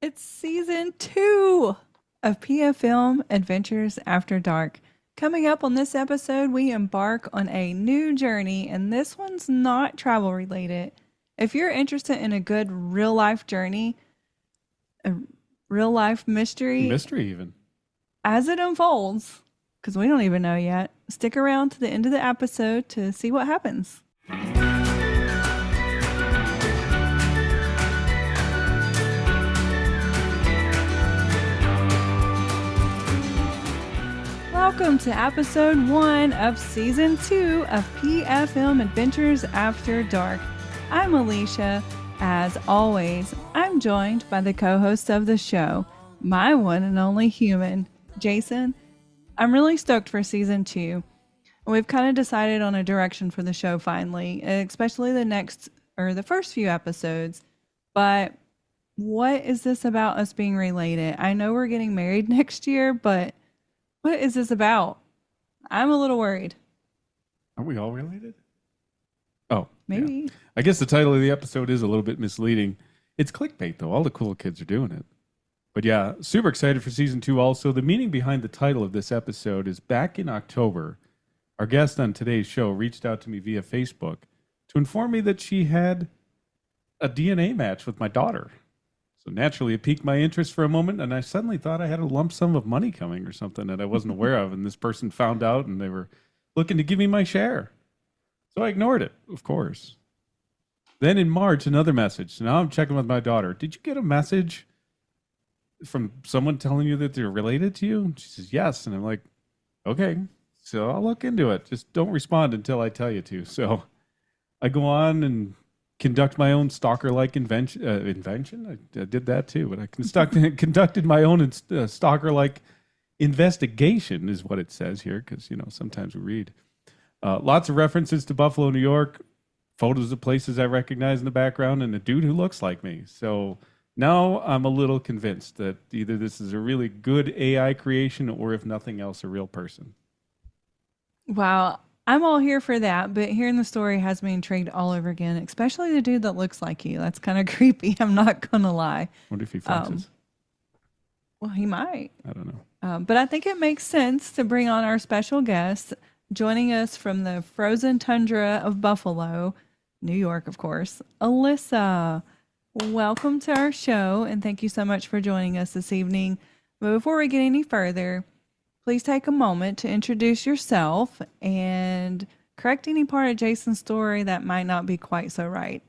It's season 2 of PFM Adventures After Dark. Coming up on this episode, we embark on a new journey, and this one's not travel related. If you're interested in a good real life journey, a real life mystery Mystery, even. as it unfolds, because we don't even know yet, stick around to the end of the episode to see what happens. Welcome to episode 1 of season 2 of PFM Adventures After Dark. I'm Alicia. As always, I'm joined by the co-host of the show, my one and only human, Jason. I'm really stoked for season 2. We've kind of decided on a direction for the show finally, especially the first few episodes. But what is this about us being related? I know we're getting married next year, but what is this about? I'm a little worried. Aren't we all related? Oh, Maybe. Yeah. I guess the title of the episode is a little bit misleading. It's clickbait, though. All the cool kids are doing it. But yeah, super excited for season 2 also. The meaning behind the title of this episode is back in October, our guest on today's show reached out to me via Facebook to inform me that she had a DNA match with my daughter. So naturally, it piqued my interest for a moment, and I suddenly thought I had a lump sum of money coming or something that I wasn't aware of, and this person found out, and they were looking to give me my share. So I ignored it, of course. Then in March, another message. So now I'm checking with my daughter. Did you get a message from someone telling you that they're related to you? She says, yes. And I'm like, okay, so I'll look into it. Just don't respond until I tell you to. So I go on and conduct my own stalker-like invention. I did that too, but I conducted my own stalker-like investigation is what it says here, because, sometimes we read. Lots of references to Buffalo, New York, photos of places I recognize in the background, and a dude who looks like me. So now I'm a little convinced that either this is a really good AI creation or, if nothing else, a real person. Wow. I'm all here for that, but hearing the story has me intrigued all over again, especially the dude that looks like you. That's kind of creepy. I'm not going to lie. What if he flexes? Well, he might. I don't know. But I think it makes sense to bring on our special guest, joining us from the frozen tundra of Buffalo, New York, of course, Alyssa. Welcome to our show, and thank you so much for joining us this evening. But before we get any further, please take a moment to introduce yourself and correct any part of Jason's story that might not be quite so right.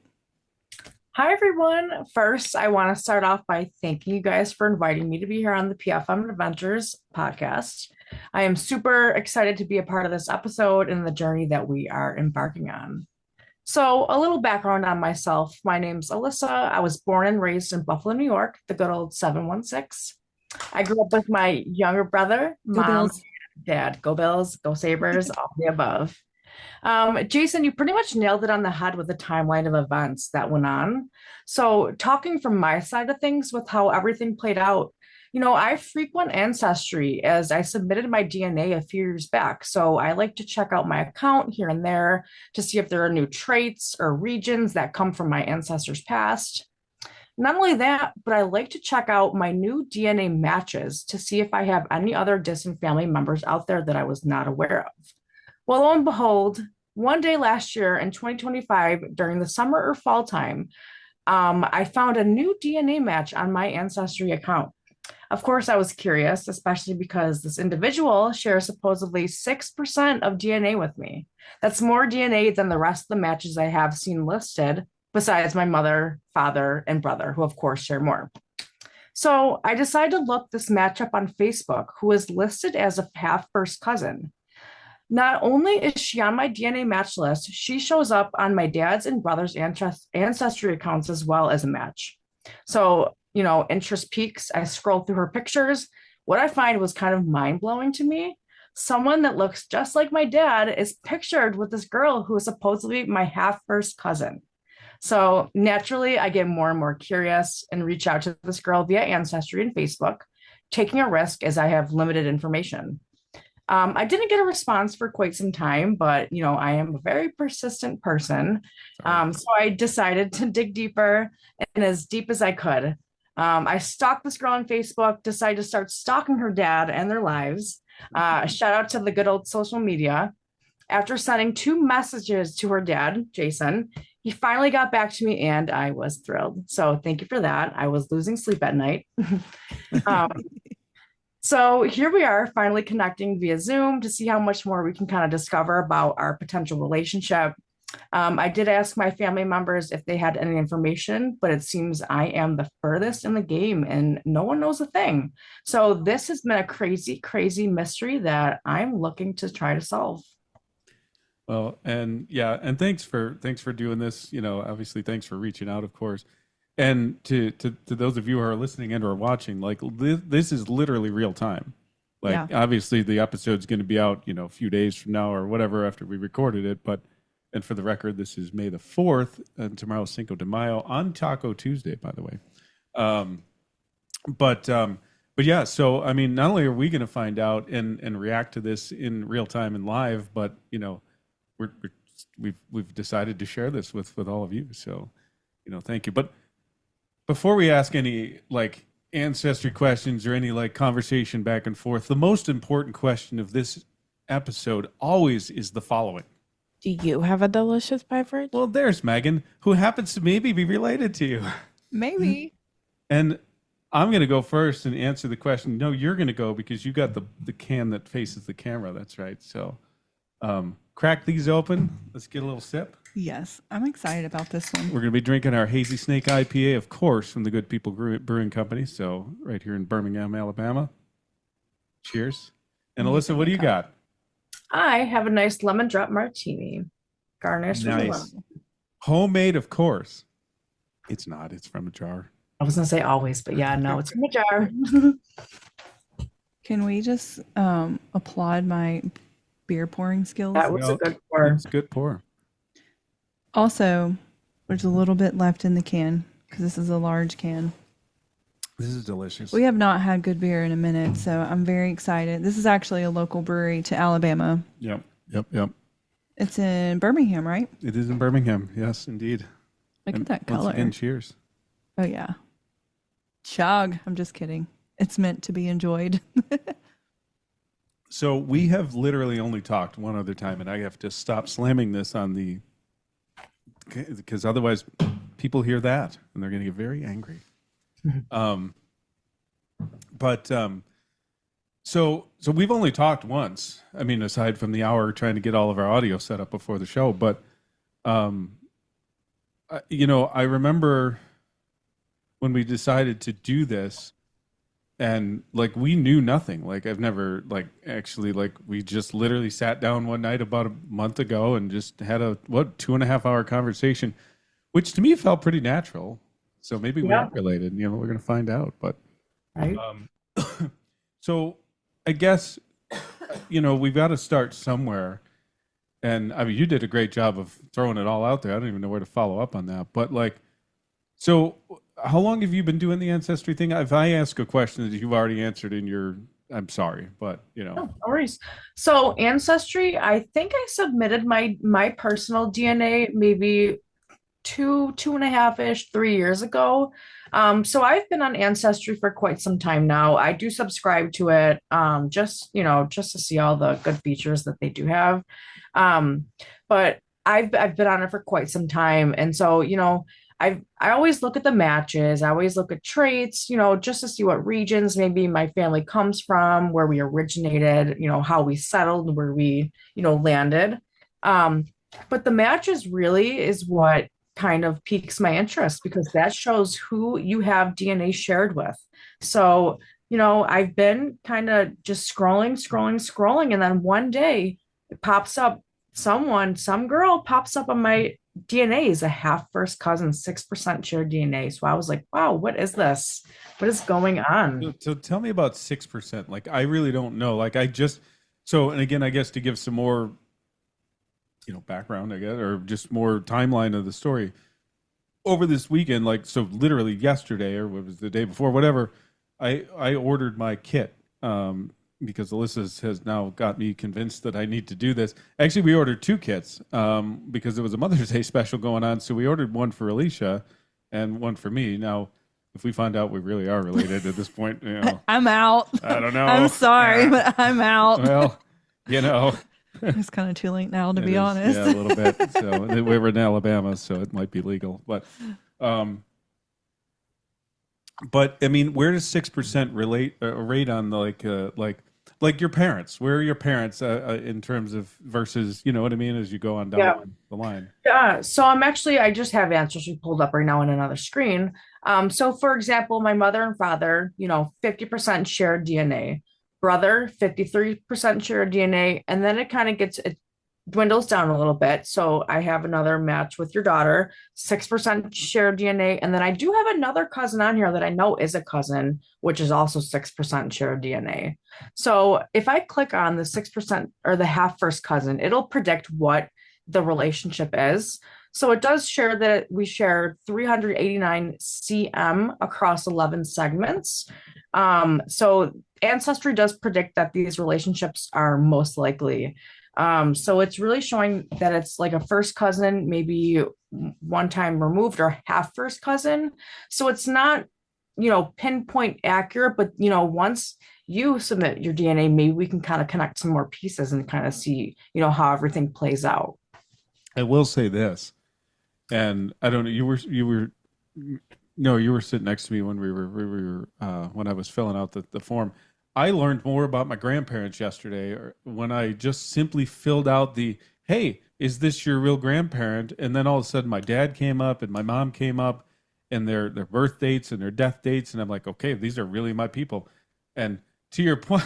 Hi, everyone. First, I want to start off by thanking you guys for inviting me to be here on the PFM Adventures podcast. I am super excited to be a part of this episode and the journey that we are embarking on. So, a little background on myself. My name's Alyssa. I was born and raised in Buffalo, New York, the good old 716. I grew up with my younger brother, Go mom, Bills. dad. Go Bills, go Sabres, all the above. Jason, you pretty much nailed it on the head with the timeline of events that went on. So, talking from my side of things with how everything played out, I frequent Ancestry as I submitted my DNA a few years back. So, I like to check out my account here and there to see if there are new traits or regions that come from my ancestors' past. Not only that, but I like to check out my new DNA matches to see if I have any other distant family members out there that I was not aware of. Well, lo and behold, one day last year in 2025, during the summer or fall time, I found a new DNA match on my Ancestry account. Of course, I was curious, especially because this individual shares supposedly 6% of DNA with me. That's more DNA than the rest of the matches I have seen listed, besides my mother, father, and brother, who of course share more. So I decided to look this match up on Facebook, who is listed as a half first cousin. Not only is she on my DNA match list, she shows up on my dad's and brother's ancestry accounts as well as a match. So, interest peaks. I scroll through her pictures. What I find was kind of mind-blowing to me. Someone that looks just like my dad is pictured with this girl who is supposedly my half-first cousin. So naturally, I get more and more curious and reach out to this girl via Ancestry and Facebook, taking a risk as I have limited information. I didn't get a response for quite some time, but I am a very persistent person. So I decided to dig deeper and as deep as I could. I stalked this girl on Facebook, decided to start stalking her dad and their lives. Shout out to the good old social media. After sending 2 messages to her dad, Jason, he finally got back to me and I was thrilled. So thank you for that. I was losing sleep at night. um, so here we are, finally connecting via Zoom to see how much more we can kind of discover about our potential relationship. I did ask my family members if they had any information, but it seems I am the furthest in the game and no one knows a thing. So this has been a crazy, crazy mystery that I'm looking to try to solve. Well, and yeah, and thanks for doing this. Obviously, thanks for reaching out, of course. And to those of you who are listening and or watching, like this is literally real time. Like obviously the episode's going to be out, a few days from now or whatever after we recorded it. And for the record, this is May the 4th, and tomorrow's Cinco de Mayo on Taco Tuesday, by the way. But yeah, so I mean, not only are we going to find out and react to this in real time and live, but we've decided to share this with all of you. So, thank you. But before we ask any like ancestry questions or any like conversation back and forth, the most important question of this episode always is the following. Do you have a delicious beverage? Well, there's Megan, who happens to maybe be related to you. Maybe. And I'm going to go first and answer the question. No, you're going to go because you got the can that faces the camera. That's right. So crack these open. Let's get a little sip. Yes, I'm excited about this one. We're going to be drinking our Hazy Snake IPA, of course, from the Good People Brewing Company. So right here in Birmingham, Alabama. Cheers. And Alyssa, what do you got? I have a nice lemon drop martini, garnished with lemon. Homemade, of course. It's not. It's from a jar. I was going to say always, but yeah, no, it's from a jar. Can we just applaud my beer pouring skills? That was a good pour. It's a good pour. Also, there's a little bit left in the can because this is a large can. This is delicious. We have not had good beer in a minute, so I'm very excited. This is actually a local brewery to Alabama. Yep. It's in Birmingham, right? It is in Birmingham. Yes, indeed. Look at that color. Once again, cheers. Oh, yeah. Chug. I'm just kidding. It's meant to be enjoyed. So we have literally only talked one other time, and I have to stop slamming this on the... because otherwise people hear that, and they're going to get very angry. So we've only talked once. I mean, aside from the hour trying to get all of our audio set up before the show, but I remember when we decided to do this, and like we knew nothing. Like I've never we just literally sat down one night about a month ago and just had a 2.5 hour conversation, which to me felt pretty natural. So maybe we are related. We're going to find out. But right. So I guess we've got to start somewhere. And I mean, you did a great job of throwing it all out there. I don't even know where to follow up on that. But so how long have you been doing the Ancestry thing? If I ask a question that you've already answered in your, I'm sorry, but no worries. So Ancestry, I think I submitted my personal DNA maybe 2.5-ish, 3 years ago. So I've been on Ancestry for quite some time now. I do subscribe to it, just to see all the good features that they do have. But I've been on it for quite some time, and so I always look at the matches. I always look at traits, just to see what regions maybe my family comes from, where we originated, how we settled, where we landed. But the matches really is what kind of piques my interest, because that shows who you have DNA shared with. So, I've been kind of just scrolling. And then one day it pops up, some girl pops up on my DNA is a half first cousin, 6% shared DNA. So I was like, wow, what is this? What is going on? So tell me about 6%. Like, I really don't know. Like, and again, I guess to give some more background, I guess, or just more timeline of the story. Over this weekend, so literally yesterday, or what was the day before, whatever, I ordered my kit because Alyssa has now got me convinced that I need to do this. Actually, we ordered 2 kits because there was a Mother's Day special going on, so we ordered one for Alicia and one for me. Now, if we find out we really are related at this point, I'm out. I don't know. I'm sorry, but I'm out. Well, It's kind of too late now, to it be is, honest. yeah, a little bit. So we were in Alabama, so it might be legal. But I mean, where does 6% rate on like your parents? Where are your parents in terms of versus, you know what I mean, as you go on down the line? Yeah, so I just have Ancestry pulled up right now on another screen. So for example, my mother and father, 50% shared DNA, brother, 53% shared DNA, and then it dwindles down a little bit. So I have another match with your daughter, 6% shared DNA, and then I do have another cousin on here that I know is a cousin, which is also 6% shared DNA. So if I click on the 6% or the half first cousin, it'll predict what the relationship is. So it does share that we share 389 cm across 11 segments. So Ancestry does predict that these relationships are most likely. So it's really showing that it's like a first cousin, maybe one time removed, or half first cousin. So it's not, pinpoint accurate, but once you submit your DNA, maybe we can kind of connect some more pieces and kind of see, how everything plays out. I will say this, and I don't know, you were sitting next to me when we were when I was filling out the form. I learned more about my grandparents yesterday when I just simply filled out hey, is this your real grandparent? And then all of a sudden my dad came up and my mom came up, and their birth dates and their death dates, and I'm like, okay, these are really my people. And to your point,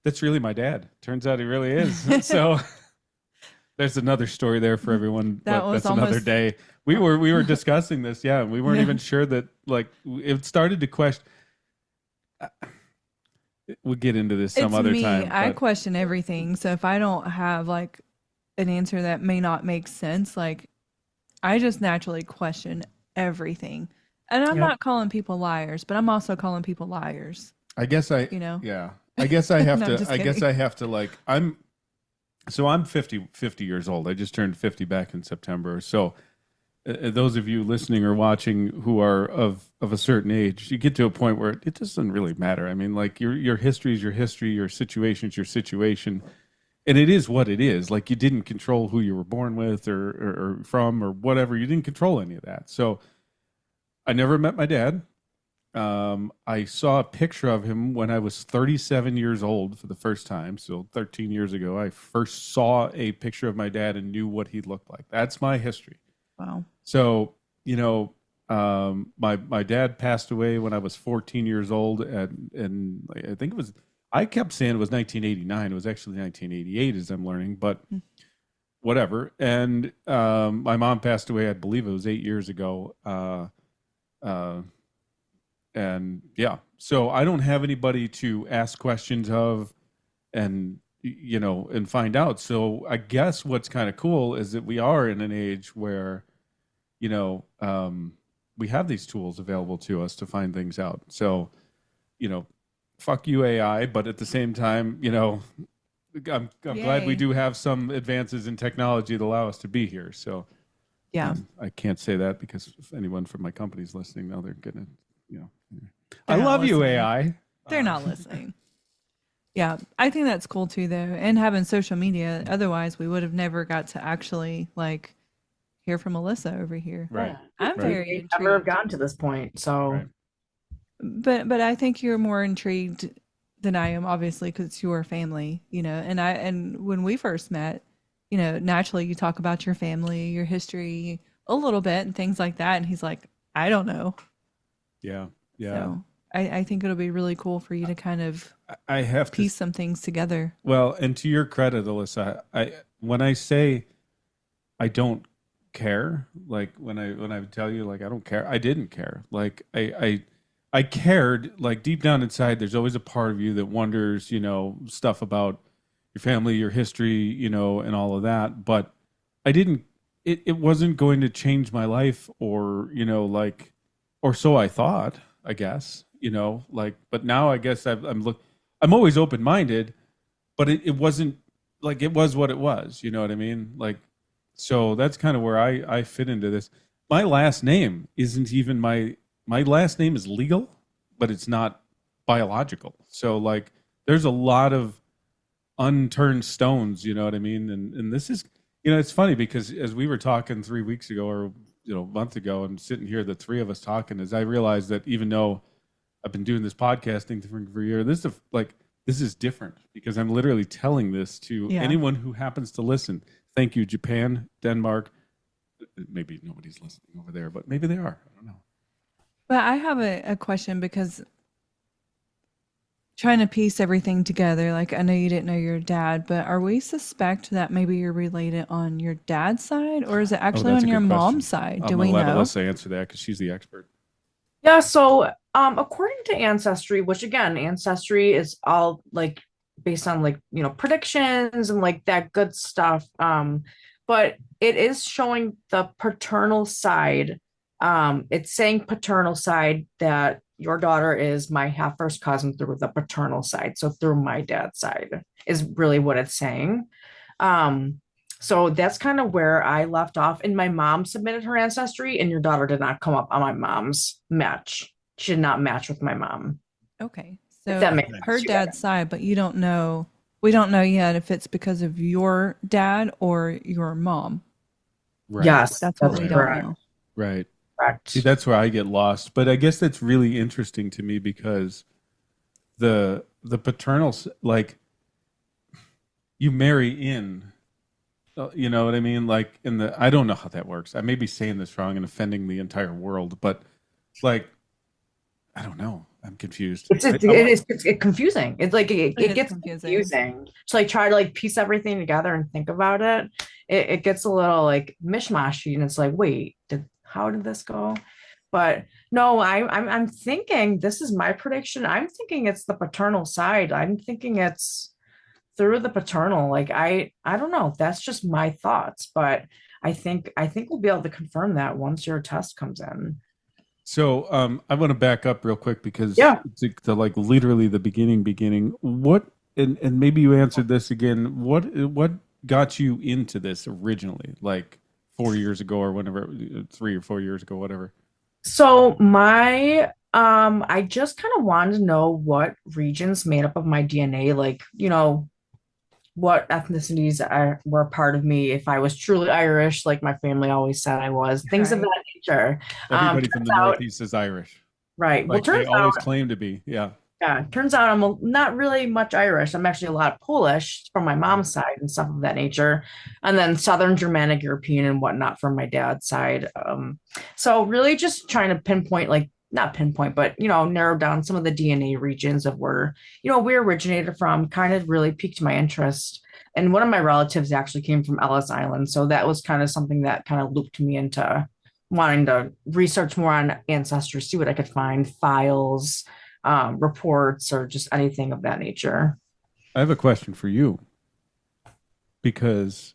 that's really my dad. Turns out he really is. So there's another story there for everyone, but that's another day. We were discussing this, and we weren't even sure that, like, it started to question. We'll get into this some other time. I question everything. So if I don't have like an answer that may not make sense, like I just naturally question everything. And I'm not calling people liars, but I'm also calling people liars. I guess I guess I have to. I guess I have to like. I'm 50 years old. I just turned 50 back in September. So those of you listening or watching who are of a certain age, you get to a point where it doesn't really matter. I mean, like your history is your history, your situation is your situation, and it is what it is. Like, you didn't control who you were born with or from or whatever. You didn't control any of that. So I never met my dad. I saw a picture of him when I was 37 years old for the first time. So 13 years ago, I first saw a picture of my dad and knew what he looked like. That's my history. Wow. So, my dad passed away when I was 14 years old, and I think I kept saying it was 1989. It was actually 1988, as I'm learning, but whatever. And my mom passed away, I believe it was 8 years ago. And yeah, so I don't have anybody to ask questions of and find out. So I guess what's kind of cool is that we are in an age where, we have these tools available to us to find things out. So, fuck you, AI, but at the same time, I'm glad we do have some advances in technology that allow us to be here. So yeah, I can't say that because if anyone from my company's listening now, they're gonna, They're I not love you, listening. AI. They're not listening. Yeah, I think that's cool too, though. And having social media, otherwise we would have never got to actually like hear from Alyssa over here. Right. I'm very We intrigued. never have gotten to this point. So, Right. But I think you're more intrigued than I am, obviously, because it's your family, and when we first met, naturally you talk about your family, your history a little bit and things like that. And he's like, I don't know. Yeah. So I think it'll be really cool for you to kind of I have to piece some things together. Well, and to your credit, Alyssa, when I say I don't care, like when I tell you like I don't care, I didn't care. Like I cared, like deep down inside. There's always a part of you that wonders, stuff about your family, your history, and all of that. But I didn't. It wasn't going to change my life, or or so I thought. I guess but now I guess I'm always open minded, but it wasn't like it was what it was. You know what I mean? Like, so that's kind of where I fit into this. My last name isn't even my my last name is legal, but it's not biological. So like there's a lot of unturned stones, you know what I mean? And this is, it's funny because as we were talking 3 weeks ago or a month ago and sitting here, the three of us talking, as I realized that even though I've been doing this podcasting for a year, this is different because I'm literally telling this to anyone who happens to listen. Thank you, Japan, Denmark. Maybe nobody's listening over there, but maybe they are. I don't know. But I have a question because trying to piece everything together, like I know you didn't know your dad, but are we suspect that maybe you're related on your dad's side, or is it actually that's on a your good question. mom's side? I'm Do gonna we let know? Alyssa answer that because she's the expert. Yeah, so according to Ancestry, which again, Ancestry is all like based on like, predictions and like that good stuff. But it is showing the paternal side. It's saying paternal side that your daughter is my half first cousin through the paternal side. So through my dad's side is really what it's saying. So that's kind of where I left off. And my mom submitted her ancestry, and your daughter did not come up on my mom's match. She did not match with my mom. Okay. If So that makes sense. her dad's side, but you don't know. We don't know yet if it's because of your dad or your mom. Right. Yes, That's what we don't know. Right. Correct. See, that's where I get lost. But I guess that's really interesting to me because the paternal, like, you marry in, you know what I mean? Like I don't know how that works. I may be saying this wrong and offending the entire world, but like, I don't know. I'm confused. It's confusing. It's like it gets confusing. So like try to like piece everything together and think about it. It gets a little like mishmashy, and it's like, wait, how did this go? But no, I'm thinking this is my prediction. I'm thinking it's the paternal side. I'm thinking it's through the paternal. Like I don't know. That's just my thoughts, but I think we'll be able to confirm that once your test comes in. So I want to back up real quick because to like literally the beginning. What and maybe you answered this again. What got you into this originally? Like 4 years ago or whenever, 3 or 4 years ago, whatever. So my I just kind of wanted to know what regions made up of my DNA, like, what ethnicities were a part of me. If I was truly Irish, like my family always said I was, things of that nature. Everybody from the Northeast is Irish. Right. Like they always claim to be. Yeah. Yeah. Turns out I'm not really much Irish. I'm actually a lot of Polish from my mom's side and stuff of that nature. And then Southern Germanic, European, and whatnot from my dad's side. So really just trying to pinpoint, like, not pinpoint, but, narrow down some of the DNA regions of where, we originated from, kind of really piqued my interest. And one of my relatives actually came from Ellis Island. So that was kind of something that kind of looped me into wanting to research more on Ancestry, see what I could find, files, reports, or just anything of that nature. I have a question for you because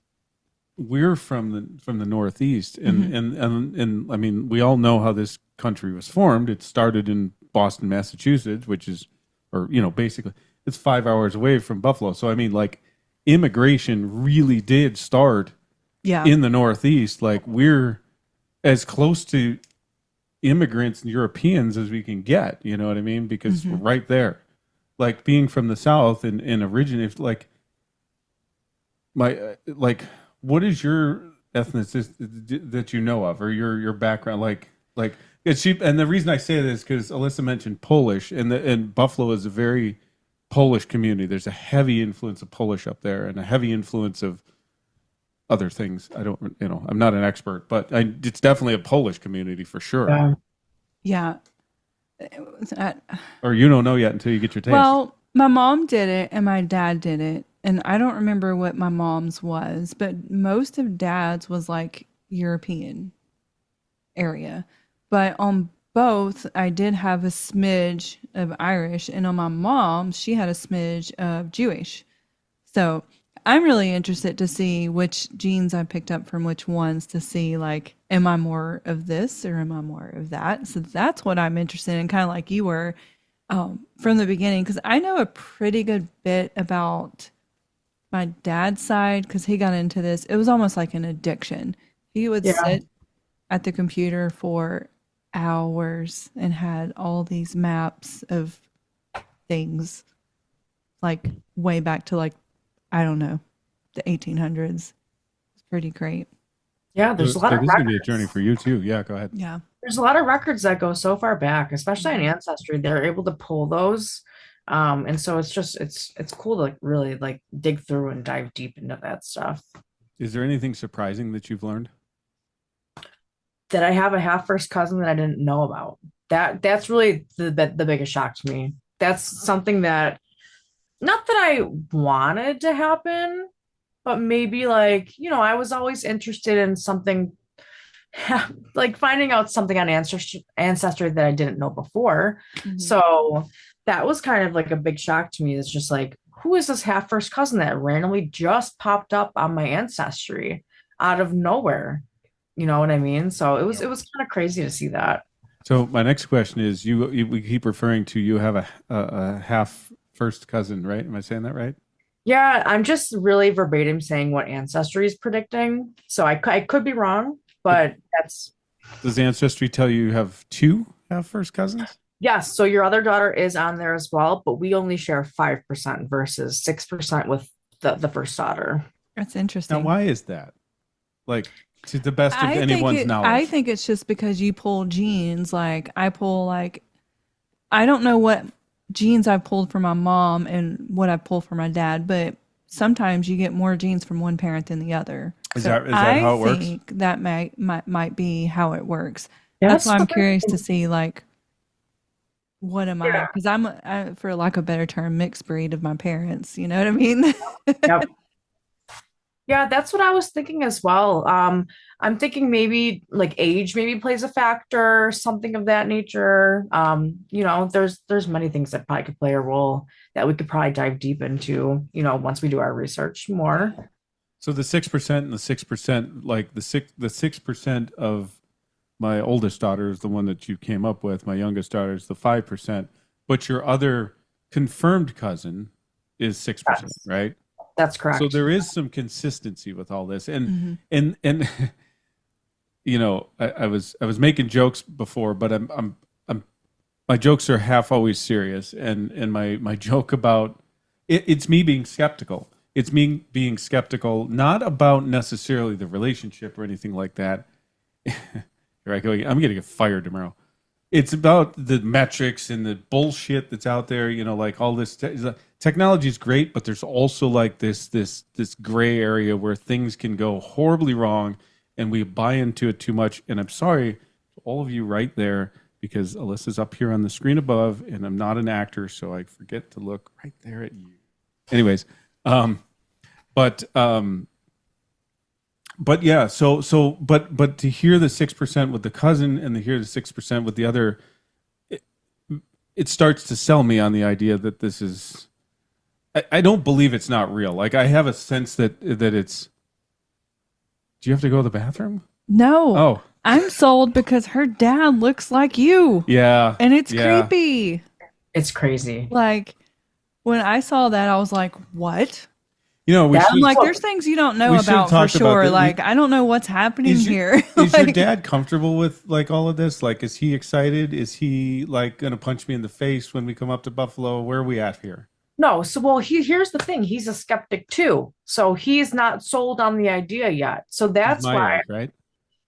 we're from the Northeast, and and I mean, we all know how this country was formed. It started in Boston, Massachusetts, which is, or basically, it's 5 hours away from Buffalo. So I mean, like, immigration really did start in the Northeast. Like, we're as close to immigrants and Europeans as we can get. You know what I mean? Because we're right there. Like, being from the South and originate, like, what is your ethnicity that you know of, or your background? Like it's cheap. And the reason I say this is because Alyssa mentioned Polish, and Buffalo is a very Polish community. There's a heavy influence of Polish up there, and a heavy influence of other things. I don't, I'm not an expert, but it's definitely a Polish community for sure. Yeah. Or you don't know yet until you get your taste. Well, my mom did it and my dad did it. And I don't remember what my mom's was, but most of dad's was like European area. But on both, I did have a smidge of Irish. And on my mom, she had a smidge of Jewish. So I'm really interested to see which genes I picked up from which ones, to see, like, am I more of this or am I more of that? So that's what I'm interested in, kind of like you were from the beginning, because I know a pretty good bit about my dad's side because he got into this. It was almost like an addiction. He would sit at the computer for hours and had all these maps of things like way back to like, I don't know, the 1800s. It's pretty great. Yeah, So, there's a so lot of this is going to be a journey records. for you too. Yeah, go ahead. Yeah. There's a lot of records that go so far back, especially on Ancestry. They're able to pull those. And so it's cool to like really like dig through and dive deep into that stuff. Is there anything surprising that you've learned? That I have a half first cousin that I didn't know about. That's really the biggest shock to me. That's something that not that I wanted to happen, but maybe like, I was always interested in something like finding out something on ancestry that I didn't know before. Mhm. So that was kind of like a big shock to me. It's just like, who is this half first cousin that randomly just popped up on my ancestry out of nowhere? You know what I mean? So it was kind of crazy to see that. So my next question is, we keep referring to you have a half first cousin, right? Am I saying that right? Yeah, I'm just really verbatim saying what ancestry is predicting. So I could be wrong, but that's Does Ancestry tell you have two half first cousins? yes. So your other daughter is on there as well, but we only share 5% versus 6% with the first daughter. That's Now, interesting. why is that? Like, to the best of I think anyone's I knowledge. think it's just because you pull genes. Like I pull like I don't know what genes I pulled from my mom and what I pull from my dad, but sometimes you get more genes from one parent than the other. Is So that how it works? think that might be how it works. Yeah, That's why I'm what curious to see like what am I? Yeah. Because for lack of a better term, mixed breed of my parents. You know what I mean? Yep. Yeah, that's what I was thinking as well. I'm thinking maybe like age maybe plays a factor, something of that nature. There's many things that probably could play a role that we could probably dive deep into, once we do our research more. So the 6% and the 6%, like the 6% of my oldest daughter is the one that you came up with. My youngest daughter is the 5%, but your other confirmed cousin is 6%, Yes, right? that's correct. So there is some consistency with all this, Mhm. and I was making jokes before, but I'm my jokes are half always serious, and my joke about it's me being skeptical. It's me being skeptical, not about necessarily the relationship or anything like that. Here I go. I'm going to get fired tomorrow. It's about the metrics and the bullshit that's out there. Like all this technology is great, but there's also like this gray area where things can go horribly wrong, and we buy into it too much. And I'm sorry to all of you right there, because Alyssa's up here on the screen above, and I'm not an actor, so I forget to look right there at you. Anyways, but yeah, but to hear the 6% with the cousin and to hear the 6% with the other, it starts to sell me on the idea that this is. I don't believe it's not real. Like I have a sense that it's. Do you have to go to the bathroom? No. Oh, I'm sold because her dad looks like you. yeah, And it's yeah. creepy. It's crazy. Like when I saw that, I was like, what? We That- should. I'm like, there's things you don't know we should've about for talked about sure. that. Like, I don't know what's happening Is your, here. is your Like, dad comfortable with like all of this? Like, is he excited? Is he like gonna punch me in the face when we come up to Buffalo? Where are we at here? No, so well, here's the thing. He's a skeptic too. So he's not sold on the idea yet. So He's that's my why. age, right?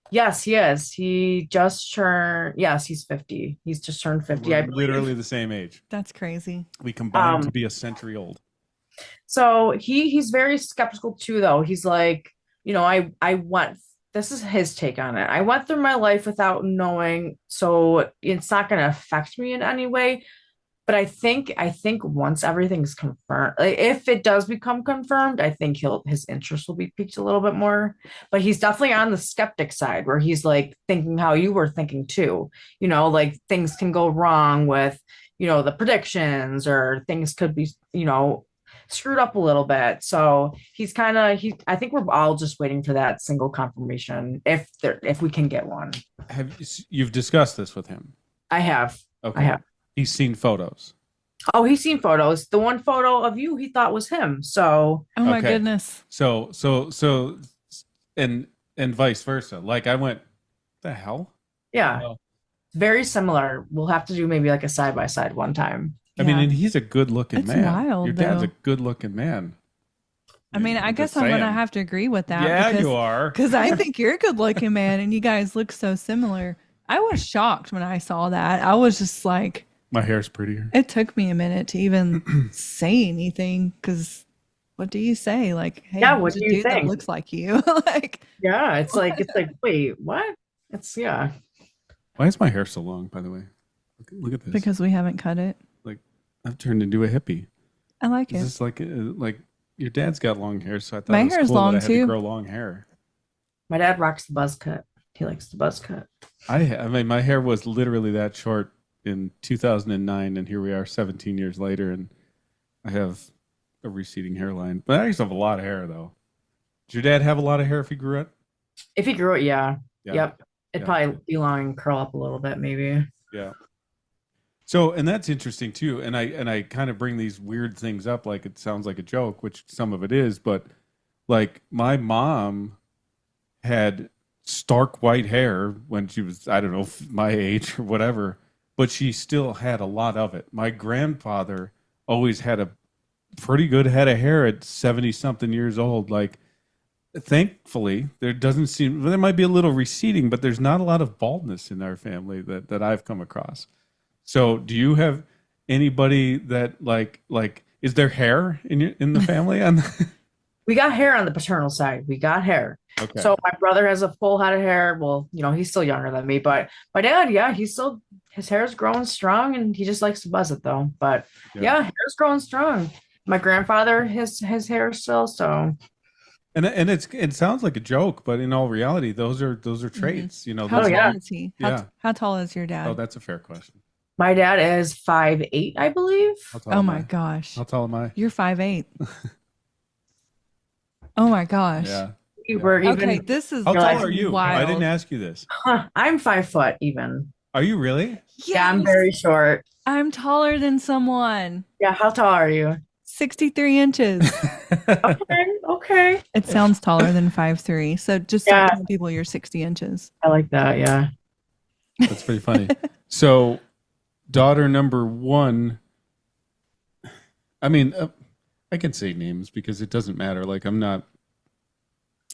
Yes, he is. He just turned, yes, he's 50. He's just turned 50, I We're believe. literally the same age. that's crazy. We combined to Um, be a century old. So he's very skeptical too, though. He's like, I went, this is his take on it. I went through my life without knowing, so it's not going to affect me in any way. But I think once everything's confirmed, like, if it does become confirmed, I think his interest will be piqued a little bit more. But he's definitely on the skeptic side where he's like thinking how you were thinking too. Like things can go wrong with, the predictions, or things could be, screwed up a little bit. So I think we're all just waiting for that single confirmation if we can get one. You've discussed this with him? I have. Okay. I have. He's seen photos. Oh, he's seen photos. The one photo of you he thought was him. So Oh my Okay. goodness. So and vice versa. Like I went, the hell? yeah. very similar. We'll have to do maybe like a side by side one time. I mean, Yeah. and he's a good-looking It's man. wild, Your dad's a though. good-looking man. I mean, I I'm guess just I'm gonna saying. have to agree with that. Yeah, because, you are. Because I think you're a good looking man, and you guys look so similar. I was shocked when I saw that. I was just like, My hair's prettier. it took me a minute to even say anything. Because what do you say? Like, hey, Yeah, here's what a do you dude that think? looks like you. Like, Yeah, it's like, wait, what? It's yeah. Why is my hair so long, by the way? Look at this. because we haven't cut it. Like, I've turned into a hippie. I like Is it. this like your dad's got long hair, so I thought My it was hair's cool long, that I had to too. grow long hair. My dad rocks the buzz cut. He likes the buzz cut. I mean, my hair was literally that short in 2009, and here we are 17 years later, and I have a receding hairline. But I used to have a lot of hair, though. Did your dad have a lot of hair if he grew it? If he grew it, yeah. Yeah. Yep. It'd Yeah. probably be long and curl up a little bit, maybe. Yeah. So, and that's interesting too. And I kind of bring these weird things up, like it sounds like a joke, which some of it is, but like my mom had stark white hair when she was, I don't know, my age or whatever, but she still had a lot of it. My grandfather always had a pretty good head of hair at 70 something years old. Like, thankfully, there might be a little receding, but there's not a lot of baldness in our family that I've come across. So, do you have anybody that like is there hair in the family? We got hair on the paternal side. We got hair. Okay. So my brother has a full head of hair. Well, he's still younger than me, but my dad, yeah, his hair's growing strong and he just likes to buzz it though. But yeah, hair's growing strong. My grandfather, his hair still, so And it sounds like a joke, but in all reality, those are traits. How those tall yeah. is he? Yeah. How tall is your dad? Oh, that's a fair question. my dad is 5'8", I believe. How tall Oh am my I? gosh. How tall am I? You're 5'8". Oh my gosh. Yeah. We were even Okay, this is How tall like are you? wild. I didn't ask you this. I'm 5 foot even. Are you really? Yeah, I'm Yes! very short. I'm taller than someone. Yeah, how tall are you? 63 inches. Okay. It sounds taller than 5'3". So just start Yeah. telling people you're 60 inches. I like that. Yeah. That's pretty funny. So, daughter number one. I mean, I can say names because it doesn't matter. Like I'm not,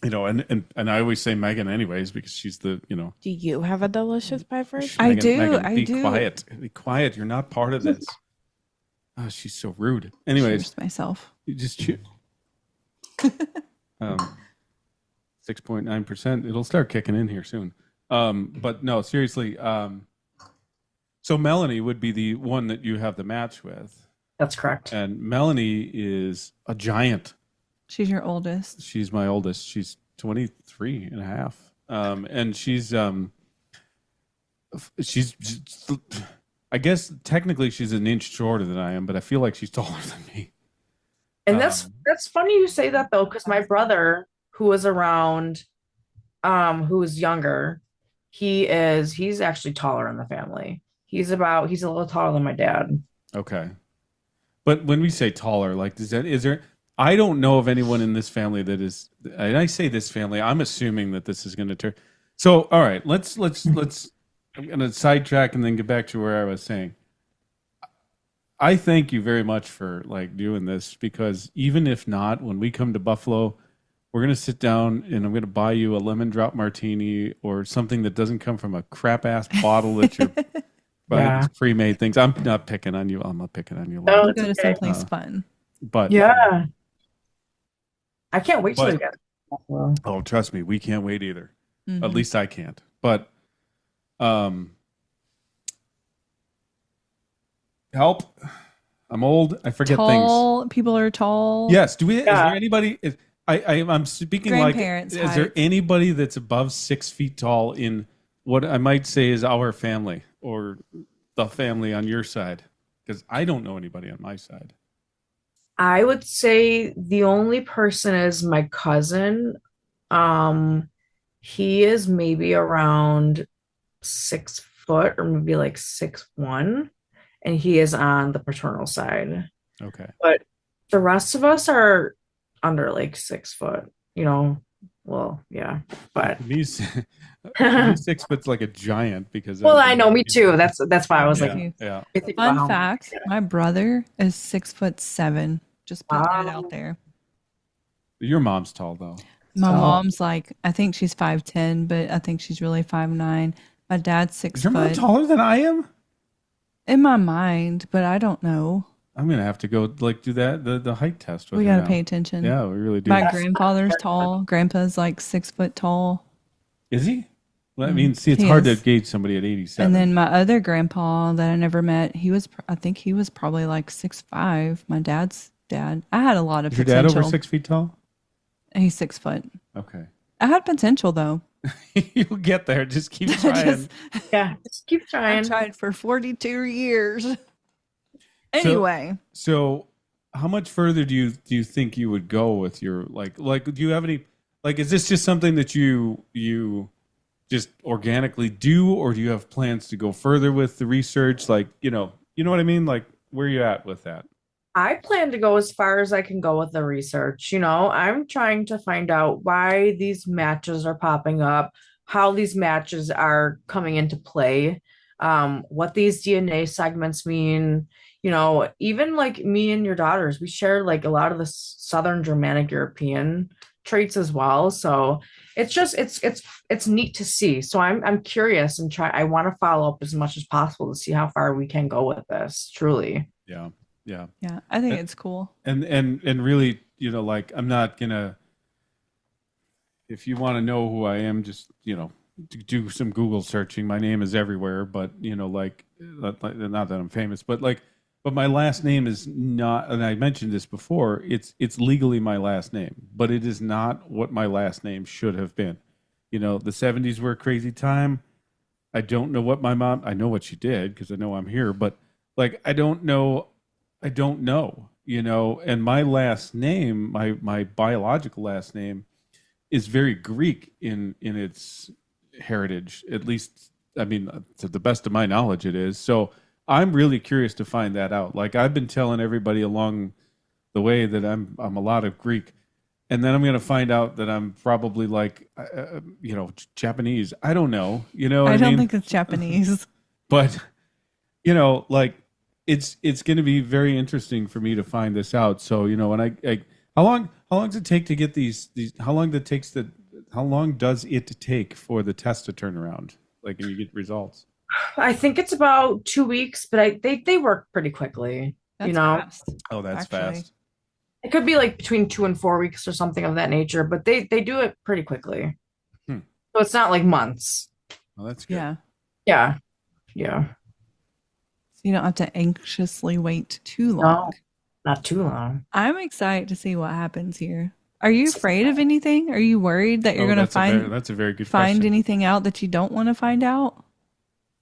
and I always say Megan anyways because she's the, Do you have a delicious beverage? I Megan, do, Megan, I be do. quiet. Be quiet. You're not part of this. Oh, she's so rude. Anyways, Cheers myself. you just chew. 6.9%. It'll start kicking in here soon. But no, seriously. So Melanie would be the one that you have the match with. That's correct. And Melanie is a giant. She's your oldest. She's my oldest. She's 23 and a half. And she's I guess technically she's an inch shorter than I am, but I feel like she's taller than me. And that's funny you say that though, because my brother, who was around, who was younger, he's actually taller in the family. He's a little taller than my dad. Okay. But when we say taller, like is there I don't know of anyone in this family that is, and I say this family, I'm assuming that this is going to turn. So, all right, let's I'm going to sidetrack and then get back to where I was saying. I thank you very much for like doing this because even if not, when we come to Buffalo, we're going to sit down and I'm going to buy you a lemon drop martini or something that doesn't come from a crap ass bottle that you're buying pre-made things. I'm not picking on you. I'm not picking on you. Oh, We'll it's go to okay. someplace fun. But Yeah. I can't wait till But- we get Buffalo. oh, trust me, we can't wait either. Mhm. At least I can't. But help. I'm old. I forget things. Tall people are tall. Yes. Do we? Is Yeah. there anybody? I'm speaking like. Grandparents' Is there height. anybody that's above 6 feet tall in what I might say is our family or the family on your side? Because I don't know anybody on my side. I would say the only person is my cousin. He is maybe around 6 foot or maybe like 6'1", and he is on the paternal side. Okay. But the rest of us are under like 6 foot, well, yeah, but He's 6 foot's like a giant because well, I know, me too. That's why I was Me like, yeah, too. yeah. I think about Fun how fact: my brother is 6'7". Just putting it out there. Your mom's tall though. My so mom's like, I think she's 5'10", but I think she's really 5'9". My dad's Is 6 your mom foot taller than I am? in my mind, but I don't know. I'm gonna have to go like do that the height test with We her got to now. pay attention. Yeah, we really do. My grandfather's tall. Grandpa's like 6 foot tall. Is he? Well, I mean, see, it's He hard to is. gauge somebody at 87. And then my other grandpa that I never met, I think he was probably like 6'5". My dad's dad. I had a lot of Is your dad potential. over 6 feet tall? He's 6 foot. Okay. I had potential though. You'll get there. Just keep trying. yeah, just keep I trying. tried for 42 years. Anyway, So how much further do you think you would go with your like do you have any like is this just something that you just organically do, or do you have plans to go further with the research? Like, you know what I mean? Like, where are you at with that? I plan to go as far as I can go with the research. I'm trying to find out why these matches are popping up, how these matches are coming into play, what these DNA segments mean. Even like me and your daughters, we share like a lot of the Southern Germanic European traits as well. So it's neat to see. So I'm curious and I want to follow up as much as possible to see how far we can go with this, truly. Yeah. Yeah. yeah, I think it's cool. And really, like I'm not gonna. If you want to know who I am, just do some Google searching. My name is everywhere, but like not that I'm famous, but my last name is not. And I mentioned this before. It's legally my last name, but it is not what my last name should have been. The '70s were a crazy time. I don't know what my mom. I know what she did because I know I'm here, but like I don't know. And my last name, my biological last name, is very Greek in its heritage. At least, I mean, to the best of my knowledge, it is. So I'm really curious to find that out. Like I've been telling everybody along the way that I'm a lot of Greek, and then I'm going to find out that I'm probably like, Japanese. I don't know. I don't mean? think it's Japanese. But like it's going to be very interesting for me to find this out. So when I how long does it take to get these how long does it take for the test to turn around, like, and you get results? I think it's about 2 weeks, but they work pretty quickly. That's fast. Oh, that's actually. fast. It could be like between 2 and 4 weeks or something of that nature, but they do it pretty quickly. Hmm. So it's not like months. Well, that's good. Yeah. Yeah. Yeah. So you don't have to anxiously wait too long. No, not too long. I'm excited to see what happens here. Are you afraid of anything? Are you worried that you're going to that's a very good find question. anything out that you don't want to find out?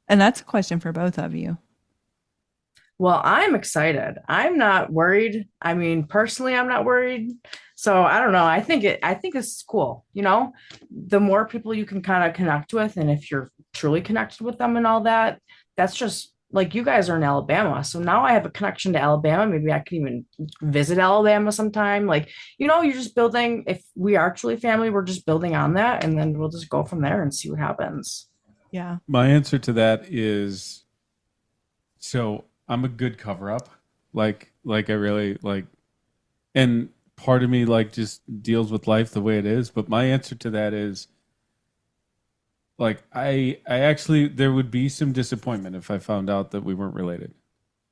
And that's a question for both of you. Well, I'm excited. I'm not worried. I mean, personally, I'm not worried. So I don't know. I think it's cool. The more people you can kind of connect with, and if you're truly connected with them and all that, that's just like you guys are in Alabama. So now I have a connection to Alabama. Maybe I can even visit Alabama sometime. Like, you're just building. If we are truly family, we're just building on that, and then we'll just go from there and see what happens. Yeah. My answer to that is, so I'm a good cover up. Like I really like, and part of me like just deals with life the way it is. But my answer to that is, like, I actually, there would be some disappointment if I found out that we weren't related.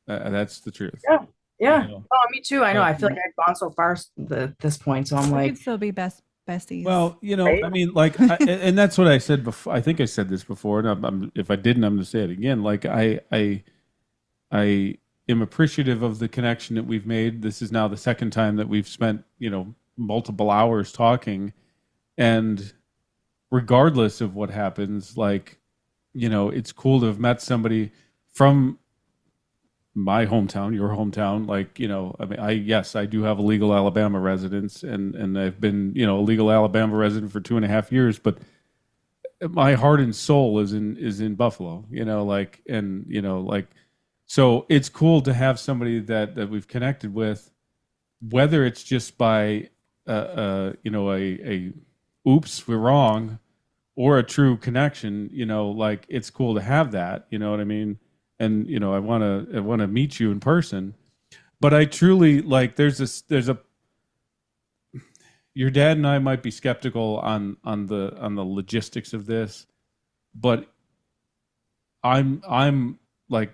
That's the truth. Yeah. Yeah. You know? Oh, me too. I know. I feel like I've gone so far at this point. So I'm We like, could still be besties. Well, Right? I mean, like, and that's what I said before. I think I said this before, and if I didn't, I'm going to say it again. Like, I am appreciative of the connection that we've made. This is now the second time that we've spent, multiple hours talking, and regardless of what happens, like, it's cool to have met somebody from my hometown, your hometown. Like, I mean, yes, I do have a legal Alabama residence, and I've been, a legal Alabama resident for 2.5 years, but my heart and soul is in Buffalo, so it's cool to have somebody that we've connected with, whether it's just by, a oops, we're wrong, or a true connection, like it's cool to have that, you know what I mean? And, I want to meet you in person. But I truly your dad and I might be skeptical on the logistics of this, but I'm like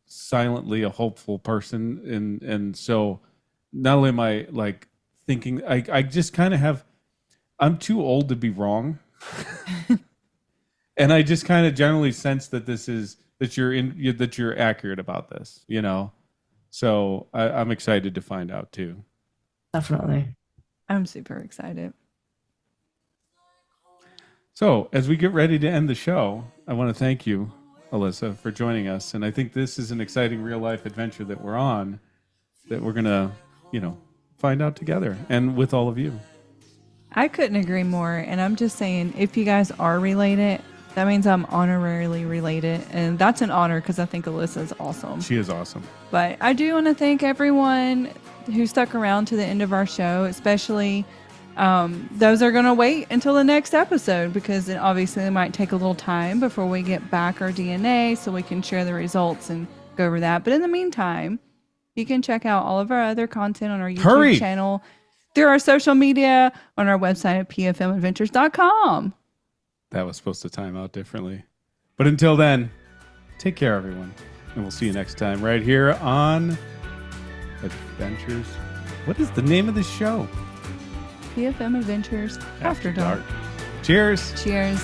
silently a hopeful person, and so not only am I like thinking, I just kind of have, I'm too old to be wrong. And I just kind of generally sense that that you're accurate about this, so I'm excited to find out too. Definitely. I'm super excited. So as we get ready to end the show, I want to thank you, Alyssa, for joining us. And I think this is an exciting real life adventure that we're on, that we're going to, find out together and with all of you. I couldn't agree more. And I'm just saying, if you guys are related, that means I'm honorarily related. And that's an honor because I think Alyssa is awesome. She is awesome. But I do want to thank everyone who stuck around to the end of our show, especially those are going to wait until the next episode, because it obviously might take a little time before we get back our DNA so we can share the results and go over that. But in the meantime, you can check out all of our other content on our YouTube channel, through our social media, on our website at pfmadventures.com. That was supposed to time out differently. But until then, take care, everyone. And we'll see you next time right here on Adventures. What is the name of the show? PFM Adventures After Dark. Cheers. Cheers.